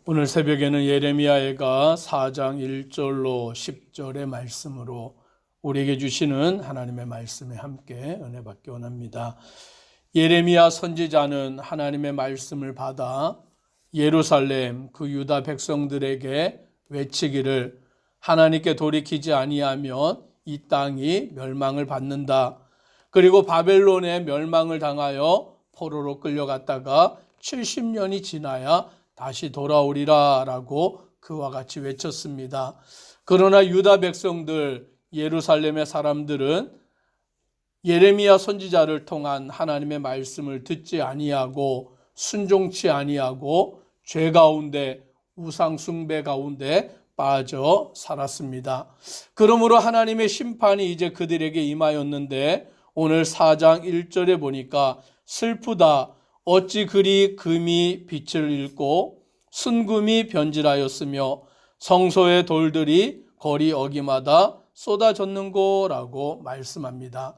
오늘 새벽에는 예레미야가 4장 1절로 10절의 말씀으로 우리에게 주시는 하나님의 말씀에 함께 은혜 받기 원합니다. 예레미야 선지자는 하나님의 말씀을 받아 예루살렘 그 유다 백성들에게 외치기를 하나님께 돌이키지 아니하면 이 땅이 멸망을 받는다. 그리고 바벨론의 멸망을 당하여 포로로 끌려갔다가 70년이 지나야 다시 돌아오리라 라고 그와 같이 외쳤습니다. 그러나 유다 백성들, 예루살렘의 사람들은 예레미야 선지자를 통한 하나님의 말씀을 듣지 아니하고 순종치 아니하고 죄 가운데 우상 숭배 가운데 빠져 살았습니다. 그러므로 하나님의 심판이 이제 그들에게 임하였는데 오늘 4장 1절에 보니까 슬프다. 어찌 그리 금이 빛을 잃고 순금이 변질하였으며 성소의 돌들이 거리 어기마다 쏟아졌는고라고 말씀합니다.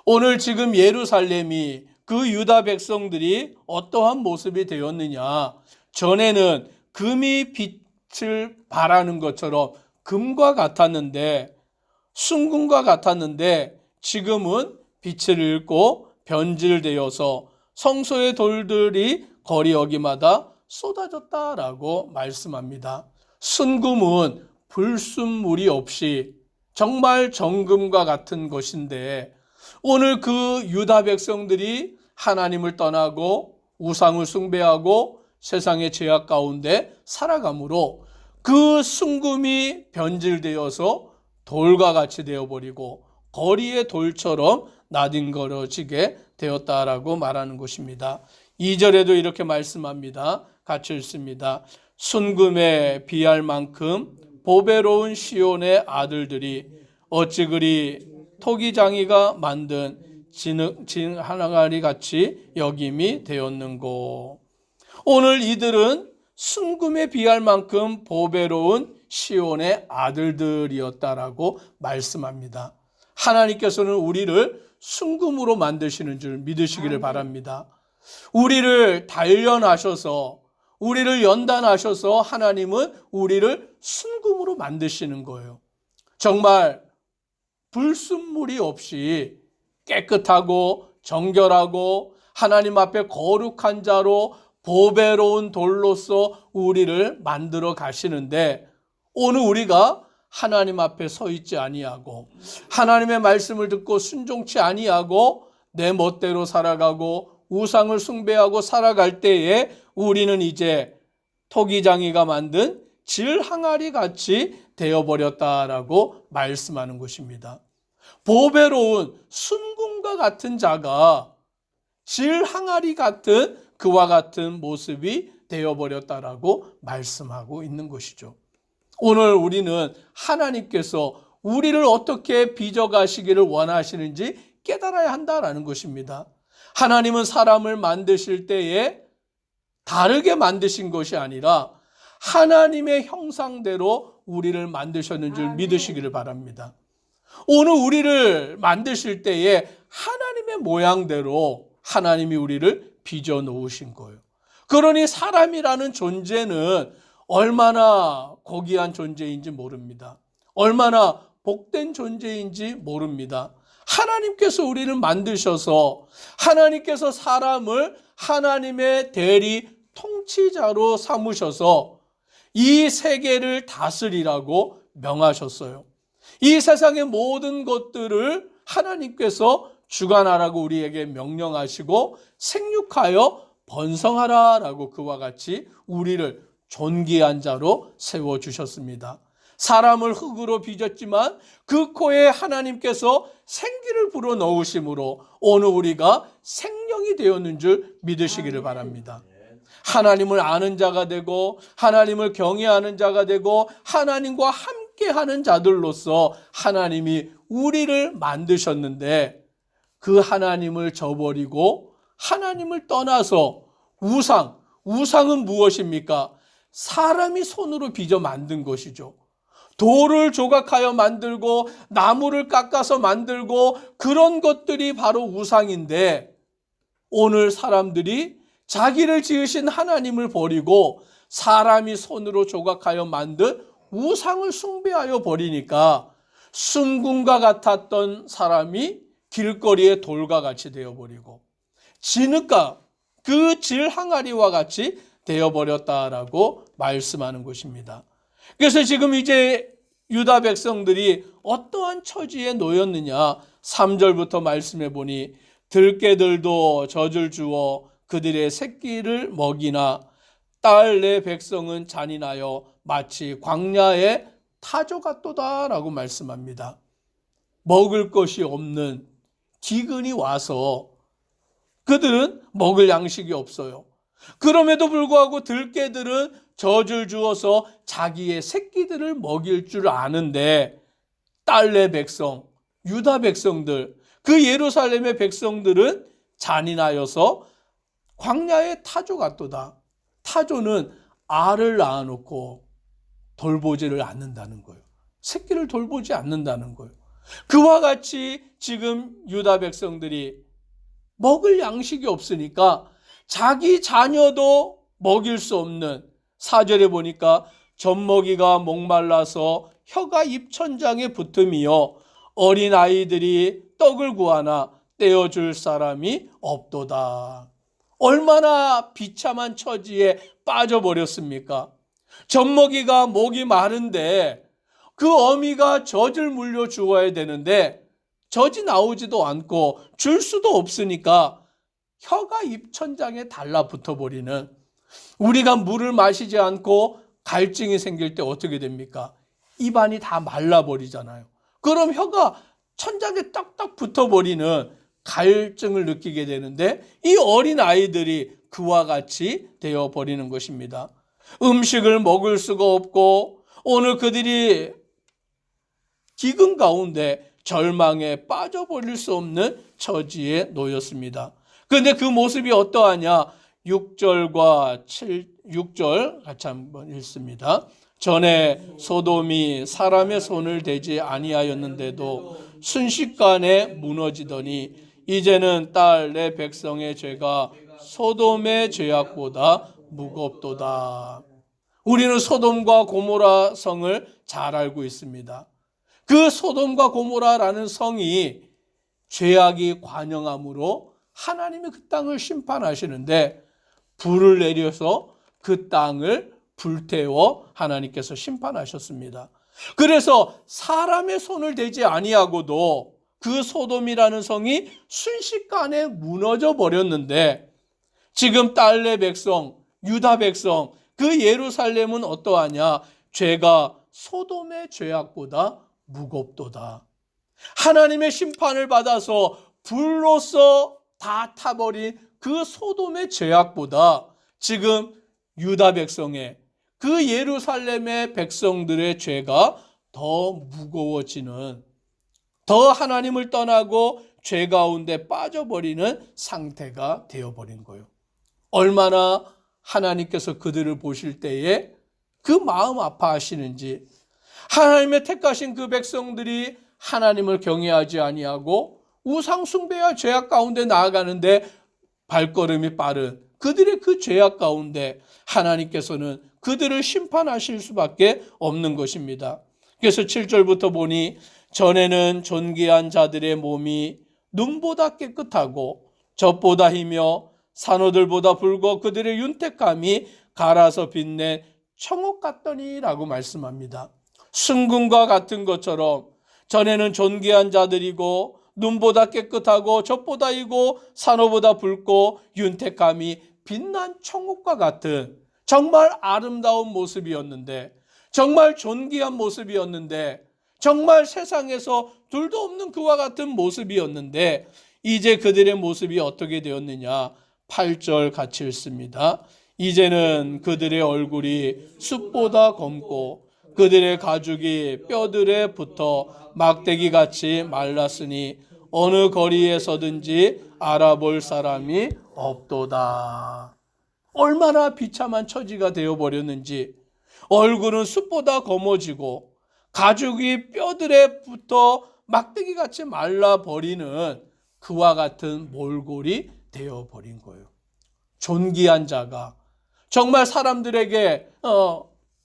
오늘 지금 예루살렘이 그 유다 백성들이 어떠한 모습이 되었느냐. 전에는 금이 빛을 발하는 것처럼 금과 같았는데 순금과 같았는데 지금은 빛을 잃고 변질되어서 성소의 돌들이 거리 어기마다 쏟아졌다라고 말씀합니다. 순금은 불순물이 없이 정말 정금과 같은 것인데 오늘 그 유다 백성들이 하나님을 떠나고 우상을 숭배하고 세상의 죄악 가운데 살아가므로 그 순금이 변질되어서 돌과 같이 되어버리고 거리의 돌처럼 나뒹거려지게 되었다라고 말하는 것입니다. 2절에도 이렇게 말씀합니다. 같이 읽습니다. 순금에 비할 만큼 보배로운 시온의 아들들이 어찌 그리 토기장이가 만든 진 하나가리 같이 여김이 되었는고. 오늘 이들은 순금에 비할 만큼 보배로운 시온의 아들들이었다라고 말씀합니다. 하나님께서는 우리를 순금으로 만드시는 줄 믿으시기를 바랍니다. 우리를 단련하셔서 우리를 연단하셔서 하나님은 우리를 순금으로 만드시는 거예요. 정말 불순물이 없이 깨끗하고 정결하고 하나님 앞에 거룩한 자로 보배로운 돌로서 우리를 만들어 가시는데 오늘 우리가 하나님 앞에 서 있지 아니하고 하나님의 말씀을 듣고 순종치 아니하고 내 멋대로 살아가고 우상을 숭배하고 살아갈 때에 우리는 이제 토기장이가 만든 질항아리 같이 되어버렸다라고 말씀하는 것입니다. 보배로운 순금과 같은 자가 질항아리 같은 그와 같은 모습이 되어버렸다라고 말씀하고 있는 것이죠. 오늘 우리는 하나님께서 우리를 어떻게 빚어가시기를 원하시는지 깨달아야 한다라는 것입니다. 하나님은 사람을 만드실 때에 다르게 만드신 것이 아니라 하나님의 형상대로 우리를 만드셨는 줄 믿으시기를 바랍니다. 오늘 우리를 만드실 때에 하나님의 모양대로 하나님이 우리를 빚어 놓으신 거예요. 그러니 사람이라는 존재는 얼마나 고귀한 존재인지 모릅니다. 얼마나 복된 존재인지 모릅니다. 하나님께서 우리를 만드셔서 하나님께서 사람을 하나님의 대리 통치자로 삼으셔서 이 세계를 다스리라고 명하셨어요. 이 세상의 모든 것들을 하나님께서 주관하라고 우리에게 명령하시고 생육하여 번성하라라고 그와 같이 우리를 존귀한 자로 세워주셨습니다. 사람을 흙으로 빚었지만 그 코에 하나님께서 생기를 불어넣으심으로 오늘 우리가 생명이 되었는 줄 믿으시기를 바랍니다. 하나님을 아는 자가 되고 하나님을 경외하는 자가 되고 하나님과 함께하는 자들로서 하나님이 우리를 만드셨는데 그 하나님을 저버리고 하나님을 떠나서 우상은 무엇입니까? 사람이 손으로 빚어 만든 것이죠. 돌을 조각하여 만들고 나무를 깎아서 만들고 그런 것들이 바로 우상인데 오늘 사람들이 자기를 지으신 하나님을 버리고 사람이 손으로 조각하여 만든 우상을 숭배하여 버리니까 순금과 같았던 사람이 길거리의 돌과 같이 되어버리고 진흙과 그 질 항아리와 같이 되어버렸다라고 말씀하는 것입니다. 그래서 지금 이제 유다 백성들이 어떠한 처지에 놓였느냐, 3절부터 말씀해 보니 들깨들도 젖을 주어 그들의 새끼를 먹이나 딸 내 백성은 잔인하여 마치 광야의 타조 같도다라고 말씀합니다. 먹을 것이 없는 기근이 와서 그들은 먹을 양식이 없어요. 그럼에도 불구하고 들깨들은 젖을 주어서 자기의 새끼들을 먹일 줄 아는데 딸 내 백성, 유다 백성들, 그 예루살렘의 백성들은 잔인하여서 광야의 타조 같도다. 타조는 알을 낳아놓고 돌보지를 않는다는 거예요. 새끼를 돌보지 않는다는 거예요. 그와 같이 지금 유다 백성들이 먹을 양식이 없으니까 자기 자녀도 먹일 수 없는, 4절에 보니까 젖먹이가 목말라서 혀가 입천장에 붙음이요 어린 아이들이 떡을 구하나 떼어줄 사람이 없도다. 얼마나 비참한 처지에 빠져버렸습니까? 젖먹이가 목이 마른데 그 어미가 젖을 물려 주어야 되는데 젖이 나오지도 않고 줄 수도 없으니까 혀가 입천장에 달라붙어버리는, 우리가 물을 마시지 않고 갈증이 생길 때 어떻게 됩니까? 입안이 다 말라버리잖아요. 그럼 혀가 천장에 딱딱 붙어버리는 갈증을 느끼게 되는데 이 어린 아이들이 그와 같이 되어버리는 것입니다. 음식을 먹을 수가 없고 오늘 그들이 기근 가운데 절망에 빠져버릴 수 없는 처지에 놓였습니다. 그런데 그 모습이 어떠하냐? 6절 같이 한번 읽습니다. 전에 소돔이 사람의 손을 대지 아니하였는데도 순식간에 무너지더니 이제는 딸 내 백성의 죄가 소돔의 죄악보다 무겁도다. 우리는 소돔과 고모라 성을 잘 알고 있습니다. 그 소돔과 고모라라는 성이 죄악이 관영함으로 하나님이 그 땅을 심판하시는데 불을 내려서 그 땅을 불태워 하나님께서 심판하셨습니다. 그래서 사람의 손을 대지 아니하고도 그 소돔이라는 성이 순식간에 무너져 버렸는데 지금 딸 내 백성, 유다 백성, 그 예루살렘은 어떠하냐? 죄가 소돔의 죄악보다 무겁도다. 하나님의 심판을 받아서 불로서 다 타버린 그 소돔의 죄악보다 지금 유다 백성의, 그 예루살렘의 백성들의 죄가 더 무거워지는, 더 하나님을 떠나고 죄 가운데 빠져버리는 상태가 되어버린 거예요. 얼마나 하나님께서 그들을 보실 때에 그 마음 아파하시는지, 하나님의 택하신 그 백성들이 하나님을 경외하지 아니하고 우상 숭배와 죄악 가운데 나아가는데 발걸음이 빠른 그들의 그 죄악 가운데 하나님께서는 그들을 심판하실 수밖에 없는 것입니다. 그래서 7절부터 보니 전에는 존귀한 자들의 몸이 눈보다 깨끗하고 젖보다 희며 산호들보다 붉어 그들의 윤택함이 갈아서 빛낸 청옥 같더니라고 말씀합니다. 순금과 같은 것처럼 전에는 존귀한 자들이고 눈보다 깨끗하고 젖보다 희고 산호보다 붉고 윤택함이 빛난 청옥과 같은 정말 아름다운 모습이었는데, 정말 존귀한 모습이었는데, 정말 세상에서 둘도 없는 그와 같은 모습이었는데 이제 그들의 모습이 어떻게 되었느냐? 8절 같이 읽습니다. 이제는 그들의 얼굴이 숯보다 검고 그들의 가죽이 뼈들에 붙어 막대기같이 말랐으니 어느 거리에서든지 알아볼 사람이 없도다. 얼마나 비참한 처지가 되어버렸는지, 얼굴은 숯보다 검어지고 가죽이 뼈들에 붙어 막대기같이 말라버리는 그와 같은 몰골이 되어버린 거예요. 존귀한 자가, 정말 사람들에게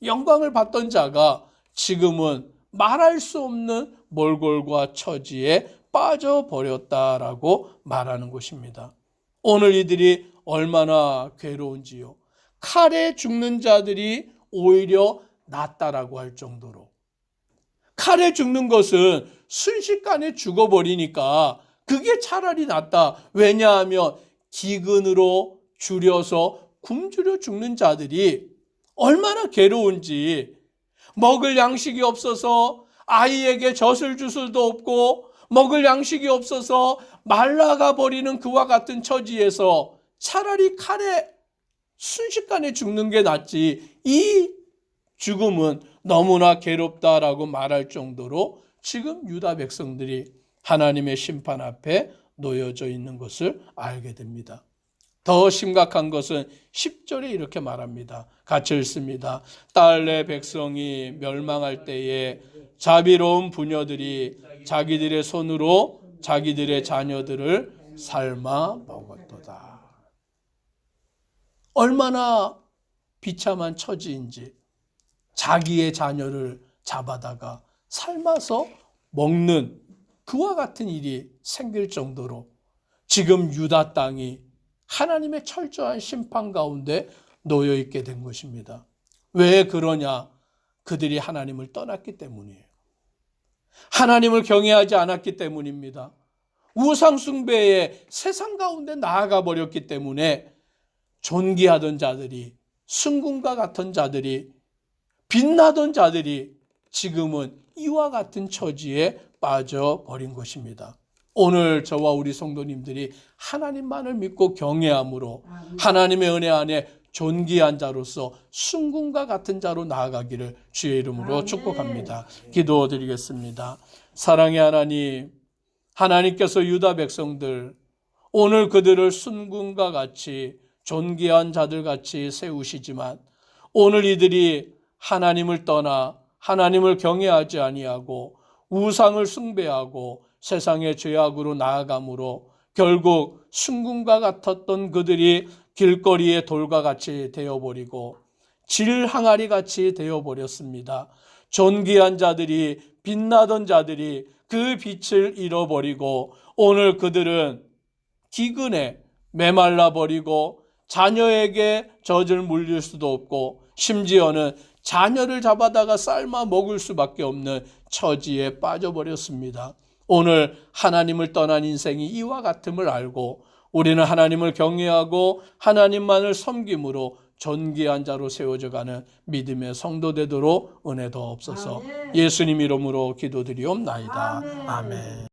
영광을 받던 자가 지금은 말할 수 없는 몰골과 처지에 빠져버렸다라고 말하는 것입니다. 오늘 이들이 얼마나 괴로운지요. 칼에 죽는 자들이 오히려 낫다라고 할 정도로. 칼에 죽는 것은 순식간에 죽어버리니까 그게 차라리 낫다. 왜냐하면 기근으로 줄여서 굶주려 죽는 자들이 얼마나 괴로운지, 먹을 양식이 없어서 아이에게 젖을 줄 수도 없고 먹을 양식이 없어서 말라가 버리는 그와 같은 처지에서 차라리 칼에 순식간에 죽는 게 낫지, 이 죽음은 너무나 괴롭다라고 말할 정도로 지금 유다 백성들이 하나님의 심판 앞에 놓여져 있는 것을 알게 됩니다. 더 심각한 것은 10절에 이렇게 말합니다. 같이 읽습니다. 딸내 백성이 멸망할 때에 자비로운 부녀들이 자기들의 손으로 자기들의 자녀들을 삶아 먹었도다. 얼마나 비참한 처지인지, 자기의 자녀를 잡아다가 삶아서 먹는 그와 같은 일이 생길 정도로 지금 유다 땅이 하나님의 철저한 심판 가운데 놓여 있게 된 것입니다. 왜 그러냐? 그들이 하나님을 떠났기 때문이에요. 하나님을 경외하지 않았기 때문입니다. 우상 숭배에 세상 가운데 나아가 버렸기 때문에 존귀하던 자들이, 순금과 같은 자들이, 빛나던 자들이 지금은 이와 같은 처지에 빠져버린 것입니다. 오늘 저와 우리 성도님들이 하나님만을 믿고 경외함으로 하나님의 은혜 안에 존귀한 자로서 순금과 같은 자로 나아가기를 주의 이름으로 축복합니다. 기도드리겠습니다. 사랑의 하나님, 하나님께서 유다 백성들, 오늘 그들을 순금과 같이 존귀한 자들같이 세우시지만 오늘 이들이 하나님을 떠나 하나님을 경외하지 아니하고 우상을 숭배하고 세상의 죄악으로 나아감으로 결국 순금과 같았던 그들이 길거리의 돌과 같이 되어버리고 질 항아리 같이 되어버렸습니다. 존귀한 자들이, 빛나던 자들이 그 빛을 잃어버리고 오늘 그들은 기근에 메말라버리고 자녀에게 젖을 물릴 수도 없고 심지어는 자녀를 잡아다가 삶아 먹을 수밖에 없는 처지에 빠져버렸습니다. 오늘 하나님을 떠난 인생이 이와 같음을 알고 우리는 하나님을 경외하고 하나님만을 섬김으로 존귀한 자로 세워져가는 믿음의 성도 되도록 은혜 더옵소서. 예수님 이름으로 기도드리옵나이다. 아멘.